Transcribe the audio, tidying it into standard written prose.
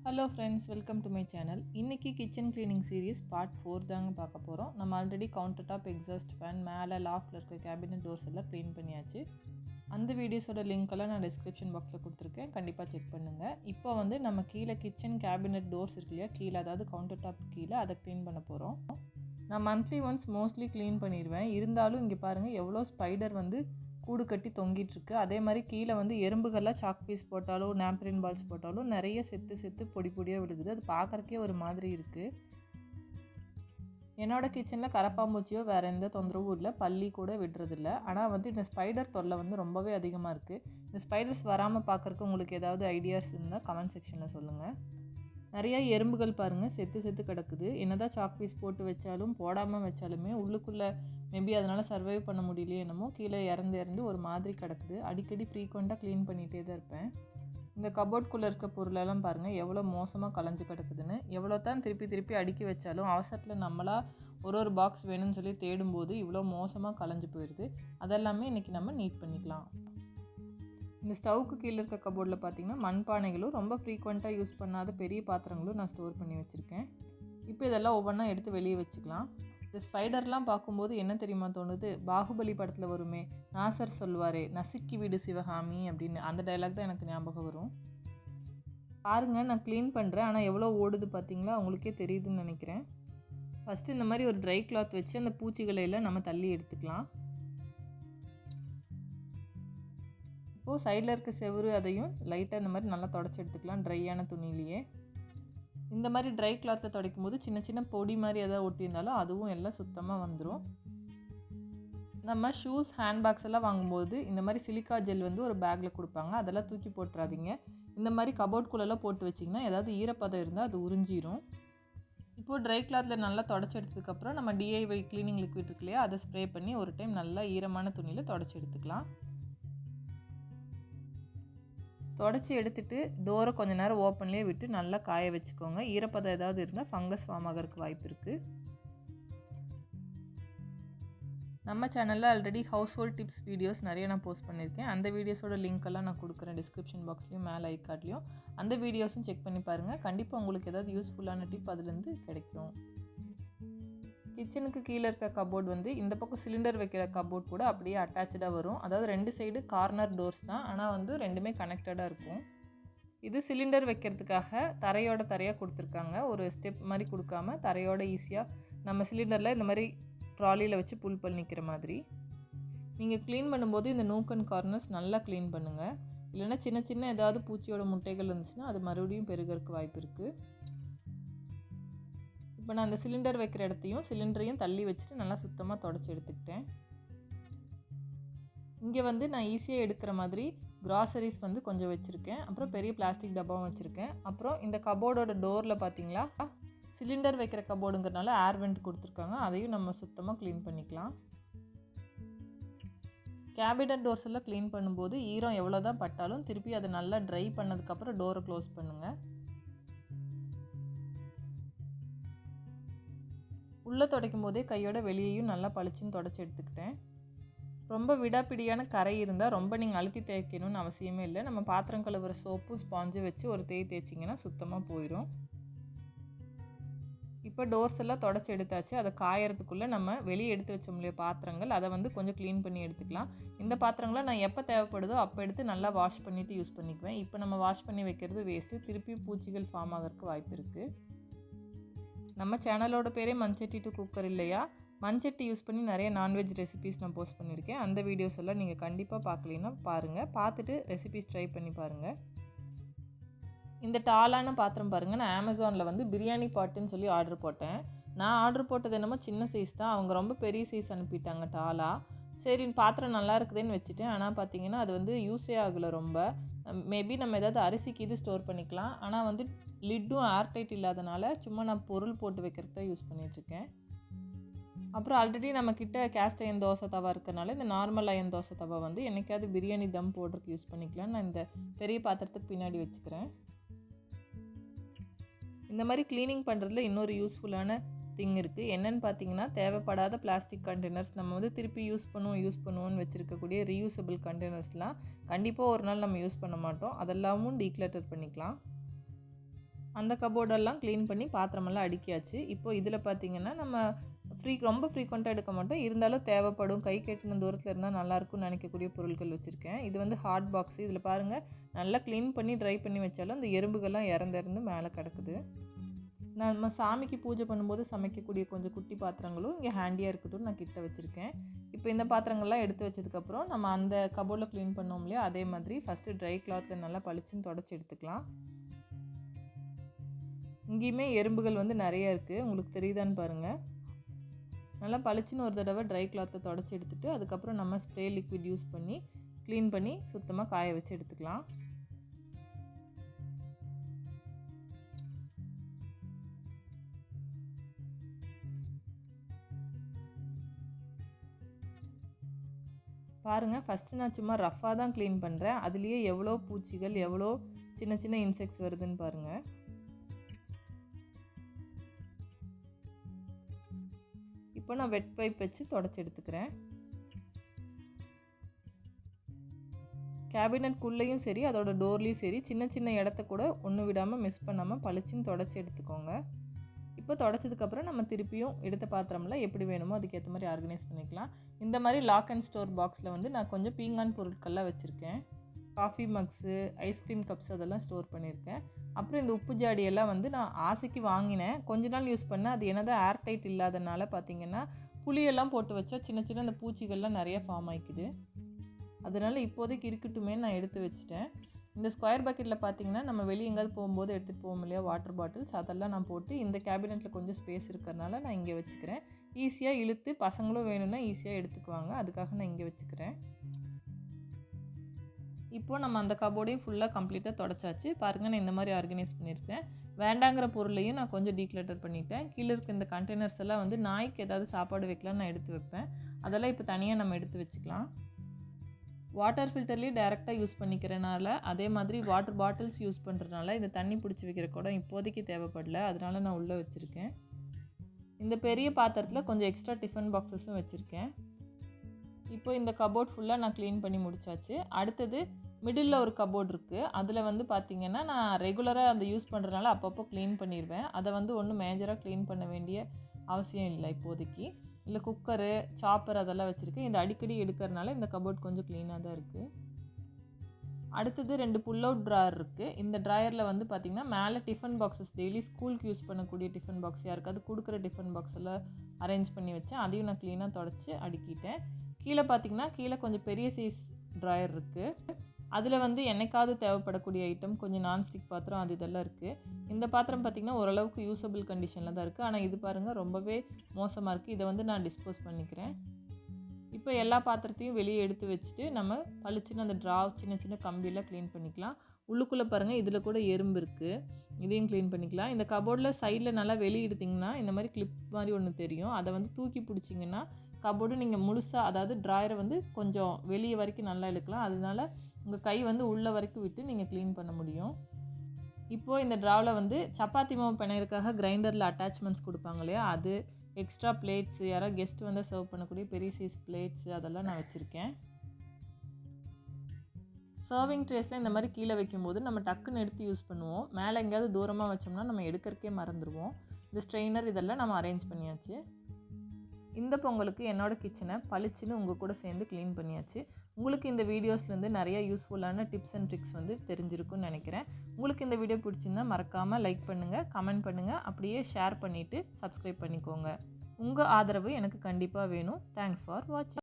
Hello friends, welcome to my channel. இன்றைக்கி kitchen cleaning series part 4 தாங்க பார்க்க போகிறோம். நம்ம already counter top, exhaust fan, மேலே லாஃப்டில் இருக்க கேபினட் டோர்ஸ் எல்லாம் க்ளீன் பண்ணியாச்சு. அந்த வீடியோஸோட லிங்க்கெல்லாம் நான் டிஸ்கிரிப்ஷன் பாக்ஸில் கொடுத்துருக்கேன், கண்டிப்பாக செக் பண்ணுங்கள். இப்போ வந்து நம்ம கீழே கிச்சன் கேபினட் டோர்ஸ் இருக்கு இல்லையா, கீழே அதாவது கவுண்டர் டாப் கீழே அதை க்ளீன் பண்ண போகிறோம். நான் மந்த்லி ஒன்ஸ் மோஸ்ட்லி க்ளீன் பண்ணிடுவேன். இருந்தாலும் இங்கே பாருங்கள் எவ்வளோ ஸ்பைடர் வந்து கூடு கட்டி தொங்கிட்டுருக்கு. அதே மாதிரி கீழே வந்து எறும்புகள்லாம் சாக் பீஸ் போட்டாலும் நாப்ரின் பால்ஸ் போட்டாலும் நிறைய செத்து பொடி பொடியாக விழுகுது. அது பார்க்குறக்கே ஒரு மாதிரி இருக்குது. என்னோடய கிச்சனில் கரப்பாம்பூச்சியோ வேறு எந்த தொந்தரவும் இல்லை, பள்ளி கூட விடுறதில்ல. ஆனால் வந்து இந்த ஸ்பைடர் தொல்லை வந்து ரொம்பவே அதிகமாக இருக்குது. இந்த ஸ்பைடர்ஸ் வராமல் பார்க்குறக்கு உங்களுக்கு ஏதாவது ஐடியாஸ் இருந்தால் கமெண்ட் செக்ஷனில் சொல்லுங்கள். நிறையா எறும்புகள் பாருங்கள் செத்து கிடக்குது. என்னதான் சாக் பீஸ் போட்டு வச்சாலும் போடாமல் வச்சாலுமே உள்ளுக்குள்ளே மேபி அதனால் சர்வைவ் பண்ண முடியலையே என்னமோ கீழே இறந்து ஒரு மாதிரி கிடக்குது. அடிக்கடி ஃப்ரீக்வெண்ட்டாக க்ளீன் பண்ணிகிட்டே தான் இருப்பேன். இந்த கபோர்ட்குள்ளே இருக்க பொருளெல்லாம் பாருங்கள் எவ்வளோ மோசமாக கலைஞ்சு கிடக்குதுன்னு. எவ்வளோ தான் திருப்பி அடுக்கி வச்சாலும் அவசரத்தில் நம்மளாக ஒரு பாக்ஸ் வேணும்னு சொல்லி தேடும்போது இவ்வளோ மோசமாக கலைஞ்சு போயிடுது. அதெல்லாமே இன்றைக்கி நம்ம நீட் பண்ணிக்கலாம். இந்த ஸ்டவ்வுக்கு கீழே இருக்க கபோர்டில் பார்த்திங்கன்னா மண்பானைகளும் ரொம்ப ஃப்ரீக்வெண்ட்டாக யூஸ் பண்ணாத பெரிய பாத்திரங்களும் நான் ஸ்டோர் பண்ணி வச்சுருக்கேன். இப்போ இதெல்லாம் ஒவ்வொன்றா எடுத்து வெளியே வச்சுக்கலாம். இந்த ஸ்பைடர்லாம் பார்க்கும்போது என்ன தெரியுமா தோணுது, பாகுபலி படத்தில் வருமே, நாசர் சொல்லுவாரே நசுக்கி விடு சிவகாமி அப்படின்னு, அந்த டைலாக் தான் எனக்கு ஞாபகம் வரும். பாருங்கள், நான் க்ளீன் பண்ணுறேன், ஆனால் எவ்வளோ ஓடுது பார்த்தீங்களா, உங்களுக்கே தெரியுதுன்னு நினைக்கிறேன். ஃபஸ்ட்டு இந்த மாதிரி ஒரு ட்ரை கிளாத் வச்சு அந்த பூச்சிகளையெல்லாம் நம்ம தள்ளி எடுத்துக்கலாம். இப்போது சைடில் இருக்க செவுரு அதையும் லைட்டாக இந்த மாதிரி நல்லா தொடச்சி எடுத்துக்கலாம் ட்ரையான துணியிலேயே. இந்த மாதிரி ட்ரை கிளாத்தில் துடைக்கும் போது சின்ன பொடி மாதிரி எதாவது ஒட்டியிருந்தாலும் அதுவும் எல்லாம் சுத்தமாக வந்துடும். நம்ம ஷூஸ், ஹேண்ட்பேக்ஸ் எல்லாம் வாங்கும்போது இந்த மாதிரி சிலிக்கா ஜெல் வந்து ஒரு பேக்கில் கொடுப்பாங்க. அதெல்லாம் தூக்கி போட்டுறாதீங்க. இந்த மாதிரி கபோர்ட்குள்ளெல்லாம் போட்டு வச்சிங்கன்னா ஏதாவது ஈரப்பதம் இருந்தால் அது உறிஞ்சிரும். இப்போது ட்ரை கிளாத்தில் நல்லா தொடச்சி எடுத்ததுக்கப்புறம் நம்ம DIY க்ளீனிங் லிக்விட் இருக்கு இல்லையா, அதை ஸ்ப்ரே பண்ணி ஒரு டைம் நல்லா ஈரமான துணியில் தொடச்சி எடுத்துக்கலாம். தொடச்சி எடுத்துகிட்டு டோரை கொஞ்சம் நேரம் ஓப்பன்லேயே விட்டு நல்லா காய வச்சுக்கோங்க. ஈரப்பதம் ஏதாவது இருந்தால் ஃபங்கஸ் ஃபார்ம் ஆகிறதுக்கு வாய்ப்பு இருக்குது. நம்ம சேனலில் already house hold tips videos நிறைய நான் போஸ்ட் பண்ணியிருக்கேன். அந்த வீடியோஸோட லிங்க்கெல்லாம் நான் கொடுக்குறேன் டிஸ்கிரிப்ஷன் பாக்ஸ்லேயும் மேலே ஐகார்ட்லேயும். அந்த வீடியோஸும் செக் பண்ணி பாருங்கள். கண்டிப்பாக உங்களுக்கு ஏதாவது யூஸ்ஃபுல்லான டிப் அதுலேருந்து கிடைக்கும். கிச்சனுக்கு கீழே இருக்க கபோர்ட் வந்து இந்த பக்கம் சிலிண்டர் வைக்கிற கபோர்ட் கூட அப்படியே அட்டாச்சாக வரும். அதாவது 2 சைடு கார்னர் டோர்ஸ் தான், ஆனால் வந்து ரெண்டுமே கனெக்டடாக இருக்கும். இது சிலிண்டர் வைக்கிறதுக்காக தரையாக கொடுத்துருக்காங்க. ஒரு ஸ்டெப் மாதிரி கொடுக்காம தரையோட ஈஸியாக நம்ம சிலிண்டரில் இந்த மாதிரி ட்ராலியில் வச்சு புல் பண்ணிக்கிற மாதிரி. நீங்கள் க்ளீன் பண்ணும்போது இந்த நூக் அண்ட் கார்னர்ஸ் நல்லா க்ளீன் பண்ணுங்கள். இல்லைன்னா சின்ன ஏதாவது பூச்சியோட முட்டைகள் இருந்துச்சுன்னா அது மறுபடியும் பெருகிறதுக்கு வாய்ப்பு இருக்குது. இப்போ நான் அந்த சிலிண்டர் வைக்கிற இடத்தையும் சிலிண்டரையும் தள்ளி வச்சுட்டு நல்லா சுத்தமாக தொடச்சி எடுத்துக்கிட்டேன். இங்கே வந்து நான் ஈஸியாக எடுக்கிற மாதிரி கிராசரிஸ் வந்து கொஞ்சம் வச்சுருக்கேன். அப்புறம் பெரிய பிளாஸ்டிக் டப்பாவும் வச்சுருக்கேன். அப்புறம் இந்த கபோர்டோட டோரில் பார்த்தீங்களா, சிலிண்டர் வைக்கிற கபோர்டுங்கிறனால ஏர் வெண்ட் கொடுத்துருக்காங்க. அதையும் நம்ம சுத்தமாக க்ளீன் பண்ணிக்கலாம். கேபினட் டோர்ஸ் எல்லாம் க்ளீன் பண்ணும்போது ஈரம் எவ்வளோ தான் பட்டாலும் திருப்பி அதை நல்லா ட்ரை பண்ணதுக்கப்புறம் டோரை க்ளோஸ் பண்ணுங்கள். உள்ளே துடைக்கும் போதே கையோட வெளியேயும் நல்லா பளிச்சுன்னு தொடச்சி எடுத்துக்கிட்டேன். ரொம்ப விடாப்பிடியான கரை இருந்தால் ரொம்ப நீங்கள் அழுத்தி தேய்க்கணும்னு அவசியமே இல்லை. நம்ம பாத்திரம் கழுவுற சோப்பு, ஸ்பாஞ்சு வச்சு ஒரு தேய்ச்சிங்கன்னா சுத்தமாக போயிடும். இப்போ டோர்ஸ் எல்லாம் தொடச்சி எடுத்தாச்சு. அதை காயறதுக்குள்ளே நம்ம வெளியே எடுத்து வச்சோம் இல்லையா பாத்திரங்கள், அதை வந்து கொஞ்சம் க்ளீன் பண்ணி எடுத்துக்கலாம். இந்த பாத்திரங்களை நான் எப்போ தேவைப்படுதோ அப்போ எடுத்து நல்லா வாஷ் பண்ணிவிட்டு யூஸ் பண்ணிக்குவேன். இப்போ நம்ம வாஷ் பண்ணி வைக்கிறது வேஸ்ட்டு, திருப்பி பூச்சிகள் ஃபார்ம் ஆகிறதுக்கு வாய்ப்பு இருக்குது. நம்ம சேனலோட பேரே மண்சட்டி டு குக்கர் இல்லையா, மண்சட்டி யூஸ் பண்ணி நிறைய நான்வெஜ் ரெசிபீஸ் நான் போஸ்ட் பண்ணியிருக்கேன். அந்த வீடியோஸ் எல்லாம் நீங்கள் கண்டிப்பாக பார்க்கலன்னா பாருங்கள். பார்த்துட்டு ரெசிபீஸ் ட்ரை பண்ணி பாருங்கள். இந்த டாலான பாத்திரம் பாருங்கள், நான் அமேசானில் வந்து பிரியாணி பாட்டுன்னு சொல்லி ஆர்டர் போட்டேன். நான் ஆர்டர் போட்டது என்னமோ சின்ன சைஸ் தான், அவங்க ரொம்ப பெரிய சைஸ் அனுப்பிட்டாங்க டாலா. சரி பாத்திரம் நல்லா இருக்குதுன்னு வச்சுட்டேன். ஆனால் பார்த்தீங்கன்னா அது வந்து யூஸே ஆகலை ரொம்ப. மேபி நம்ம ஏதாவது அரிசிக்கு இது ஸ்டோர் பண்ணிக்கலாம். ஆனால் வந்து லிட்டும் ஏர்டைட் இல்லாதனால சும்மா நான் பொருள் போட்டு வைக்கிறதுக்கு தான் யூஸ் பண்ணிகிட்ருக்கேன். அப்புறம் ஆல்ரெடி நம்மக்கிட்ட கேஸ்ட் அயன் தோசை தவா இருக்கிறனால இந்த நார்மல் அயன் தோசை தவா வந்து என்னைக்காவது பிரியாணி தம் போடுறதுக்கு யூஸ் பண்ணிக்கலாம். நான் இந்த பெரிய பாத்திரத்துக்கு பின்னாடி வச்சுக்கிறேன். இந்த மாதிரி க்ளீனிங் பண்ணுறதுல இன்னொரு யூஸ்ஃபுல்லான திங் இருக்குது. என்னென்னு பார்த்தீங்கன்னா, தேவைப்படாத பிளாஸ்டிக் கண்டெய்னர்ஸ் நம்ம வந்து திருப்பி யூஸ் பண்ணுவோன்னு வச்சுருக்கக்கூடிய ரீயூசபிள் கண்டெய்னர்ஸ்லாம் கண்டிப்பாக ஒரு நாள் நம்ம யூஸ் பண்ண மாட்டோம். அதெல்லாமும் டீக்ளட்டர் பண்ணிக்கலாம். அந்த கபோர்டெல்லாம் க்ளீன் பண்ணி பாத்திரமெல்லாம் அடுக்கியாச்சு. இப்போ இதில் பார்த்திங்கன்னா நம்ம ரொம்ப ஃப்ரீக்வெண்ட்டாக எடுக்க மாட்டோம், இருந்தாலும் தேவைப்படும், கை கெட்டின தூரத்தில் இருந்தால் நல்லாயிருக்கும்னு நினைக்கக்கூடிய பொருட்கள் வச்சுருக்கேன். இது வந்து ஹாட் பாக்ஸு. இதில் பாருங்கள், நல்லா க்ளீன் பண்ணி ட்ரை பண்ணி வச்சாலும் அந்த எறும்புகள்லாம் இறந்து மேலே கிடக்குது. நம்ம சாமிக்கு பூஜை பண்ணும்போது சமைக்கக்கூடிய கொஞ்சம் குட்டி பாத்திரங்களும் இங்கே ஹேண்டியாக இருக்கட்டும் நான் கிட்ட வச்சுருக்கேன். இப்போ இந்த பாத்திரங்கள்லாம் எடுத்து வச்சதுக்கப்புறம் நம்ம அந்த கபோர்டில் க்ளீன் பண்ணோம் இல்லையா, அதே மாதிரி ஃபஸ்ட்டு ட்ரை கிளாத்தில் நல்லா பளிச்சுன்னு தொடச்சி எடுத்துக்கலாம். இங்கேயுமே எறும்புகள் வந்து நிறைய இருக்குது, உங்களுக்கு தெரியுதான்னு பாருங்கள். நல்லா பளிச்சுன்னு ஒரு தடவை ட்ரை கிளாத்தை தொடச்சி எடுத்துகிட்டு அதுக்கப்புறம் நம்ம ஸ்ப்ரே லிக்விட் யூஸ் பண்ணி க்ளீன் பண்ணி சுத்தமாக காய வச்சு எடுத்துக்கலாம். பாருங்கள், ஃபஸ்ட்டு நான் சும்மா ரஃப்பாக தான் க்ளீன் பண்ணுறேன். அதுலேயே எவ்வளோ பூச்சிகள், எவ்வளோ சின்ன சின்ன இன்செக்ட்ஸ் வருதுன்னு பாருங்கள். இப்போ நான் வெட் வைப் வச்சு தொடச்சி எடுத்துக்கிறேன். கேபினட்குள்ளேயும் சரி, அதோட டோர்லேயும் சரி, சின்ன சின்ன இடத்த கூட ஒன்று விடாமல் மிஸ் பண்ணாமல் பளிச்சுன்னு தொடச்சி எடுத்துக்கோங்க. இப்போ தொடச்சதுக்கப்புறம் நம்ம திருப்பியும் எடுத்த பாத்திரம்லாம் எப்படி வேணுமோ அதுக்கேற்ற மாதிரி ஆர்கனைஸ் பண்ணிக்கலாம். இந்த மாதிரி லாக் அண்ட் ஸ்டோர் பாக்ஸில் வந்து நான் கொஞ்சம் பீங்கான் பொருட்கள்லாம் வச்சுருக்கேன். காஃபி மக்ஸு, ஐஸ்கிரீம் கப்ஸ் அதெல்லாம் ஸ்டோர் பண்ணியிருக்கேன். அப்புறம் இந்த உப்பு ஜாடியெல்லாம் வந்து நான் ஆசைக்கு வாங்கினேன், கொஞ்ச நாள் யூஸ் பண்ணேன். அது என்னதான் ஏர்டைட் இல்லாதனால பார்த்திங்கன்னா புளியெல்லாம் போட்டு வச்சா சின்ன சின்ன அந்த பூச்சிகள்லாம் நிறைய ஃபார்ம் ஆகிக்குது. அதனால் இப்போதைக்கு இருக்கட்டுமே நான் எடுத்து வச்சுட்டேன். இந்த ஸ்கொயர் பக்கெட்டில் பார்த்திங்கன்னா நம்ம வெளியே எங்கேயாவது போகும்போது எடுத்துகிட்டு போவோம் இல்லையா வாட்டர் பாட்டில்ஸ், அதெல்லாம் நான் போட்டு இந்த கேபினெட்டில் கொஞ்சம் ஸ்பேஸ் இருக்கிறனால நான் இங்கே வச்சுக்கிறேன். ஈஸியாக இழுத்து பசங்களும் வேணும்னா ஈஸியாக எடுத்துக்குவாங்க, அதுக்காக நான் இங்கே வச்சுக்கிறேன். இப்போது நம்ம அந்த கபோர்டையும் ஃபுல்லாக கம்ப்ளீட்டாக தொடச்சாச்சு. பாருங்கள், நான் இந்த மாதிரி ஆர்கனைஸ் பண்ணியிருக்கேன். வேண்டாங்கிற பொருளையும் நான் கொஞ்சம் டீக்ளட்டர் பண்ணிட்டேன். கீழே இருக்க இந்த கண்டெய்னர்ஸ் எல்லாம் வந்து நாய்க்கு ஏதாவது சாப்பாடு வைக்கலான்னு நான் எடுத்து வைப்பேன். அதெல்லாம் இப்போ தனியாக நம்ம எடுத்து வச்சுக்கலாம். வாட்டர் ஃபில்டர்லேயே டைரெக்டாக யூஸ் பண்ணிக்கிறனால, அதே மாதிரி வாட்டர் பாட்டில்ஸ் யூஸ் பண்ணுறதுனால இந்த தண்ணி பிடிச்சி வைக்கிற குடம் இப்போதைக்கு தேவைப்படல, அதனால நான் உள்ளே வச்சுருக்கேன். இந்த பெரிய பாத்திரத்தில் கொஞ்சம் எக்ஸ்ட்ரா டிஃபன் பாக்ஸஸும் வச்சுருக்கேன். இப்போ இந்த கபோர்ட் ஃபுல்லாக நான் க்ளீன் பண்ணி முடிச்சாச்சு. அடுத்தது மிடில் ஒரு கபோர்ட் இருக்குது. அதில் வந்து பார்த்திங்கன்னா நான் ரெகுலராக அந்த யூஸ் பண்ணுறதுனால அப்பப்போ க்ளீன் பண்ணிடுவேன். அதை வந்து ஒன்றும் மேஜராக க்ளீன் பண்ண வேண்டிய அவசியம் இல்லை இப்போதைக்கு. இல்லை குக்கரு, சாப்பர் அதெல்லாம் வச்சுருக்கேன். இந்த அடிக்கடி எடுக்கிறதுனால இந்த கபோர்ட் கொஞ்சம் க்ளீனாக தான் இருக்குது. அடுத்தது 2 புல் அவுட் ட்ராயர் இருக்குது. இந்த ட்ராயரில் வந்து பார்த்திங்கன்னா மேலே டிஃபன் பாக்ஸஸ் டெய்லி ஸ்கூலுக்கு யூஸ் பண்ணக்கூடிய டிஃபன் பாக்ஸ், யாருக்காவது கொடுக்குற டிஃபன் பாக்ஸ் எல்லாம் அரேஞ்ச் பண்ணி வச்சேன். அதையும் நான் க்ளீனாக தொடச்சி அடுக்கிட்டேன். கீழே பார்த்திங்கன்னா கீழே கொஞ்சம் பெரிய சைஸ் ட்ராயர் இருக்குது. அதில் வந்து என்னைக்காவது தேவைப்படக்கூடிய ஐட்டம், கொஞ்சம் நான்ஸ்டிக் பாத்திரம் அது இதெல்லாம் இருக்குது. இந்த பாத்திரம் பார்த்திங்கன்னா ஓரளவுக்கு யூஸபிள் கண்டிஷனில் தான் இருக்குது. ஆனால் இது பாருங்கள் ரொம்பவே மோசமாக இருக்குது. இதை வந்து நான் டிஸ்போஸ் பண்ணிக்கிறேன். இப்போ எல்லா பாத்திரத்தையும் வெளியே எடுத்து வச்சுட்டு நம்ம பளிச்சுன்னு அந்த சின்ன சின்ன கம்பியெல்லாம் க்ளீன் பண்ணிக்கலாம். உள்ளுக்குள்ளே பாருங்கள், இதில் கூட எறும்பு இருக்குது, இதையும் க்ளீன் பண்ணிக்கலாம். இந்த கபோர்டில் சைடில் நல்லா வெளியே எடுத்திங்கன்னா இந்த மாதிரி கிளிப் மாதிரி ஒன்று தெரியும். அதை வந்து தூக்கி பிடிச்சிங்கன்னா கபோர்டு நீங்கள் முழுசாக, அதாவது ட்ராயரை வந்து கொஞ்சம் வெளியே வரைக்கும் நல்லா இழுக்கலாம். அதனால உங்கள் கை வந்து உள்ளே வரைக்கும் விட்டு நீங்கள் க்ளீன் பண்ண முடியும். இப்போது இந்த ட்ராவில் வந்து சப்பாத்தி மாவு பிணையறதுக்காக கிரைண்டரில் அட்டாச்மெண்ட்ஸ் கொடுப்பாங்க இல்லையா, அது எக்ஸ்ட்ரா பிளேட்ஸு, யாராவது கெஸ்ட் வந்து சர்வ் பண்ணக்கூடிய பெரிய சைஸ் பிளேட்ஸு அதெல்லாம் நான் வச்சுருக்கேன். சர்விங் ட்ரேஸில் இந்த மாதிரி கீழே வைக்கும்போது நம்ம டக்குன்னு எடுத்து யூஸ் பண்ணுவோம். மேலே எங்கேயாவது தூரமாக வச்சோம்னா நம்ம எடுக்கிறக்கே மறந்துடுவோம். இந்த ஸ்ட்ரெயினர் இதெல்லாம் நம்ம அரேஞ்ச் பண்ணியாச்சு. இந்த பொங்கலுக்கு என்னோடய கிச்சனை பளிச்சுன்னு உங்கள் கூட சேர்ந்து க்ளீன் பண்ணியாச்சு. உங்களுக்கு இந்த வீடியோஸ்லேருந்து நிறைய யூஸ்ஃபுல்லான டிப்ஸ் அண்ட் ட்ரிக்ஸ் வந்து தெரிஞ்சிருக்கும்னு நினைக்கிறேன். உங்களுக்கு இந்த வீடியோ பிடிச்சிருந்தா மறக்காமல் லைக் பண்ணுங்கள், கமெண்ட் பண்ணுங்கள், அப்படியே ஷேர் பண்ணிவிட்டு சப்ஸ்கிரைப் பண்ணிக்கோங்க. உங்கள் ஆதரவு எனக்கு கண்டிப்பாக வேணும். தேங்க்ஸ் ஃபார் வாட்சிங்.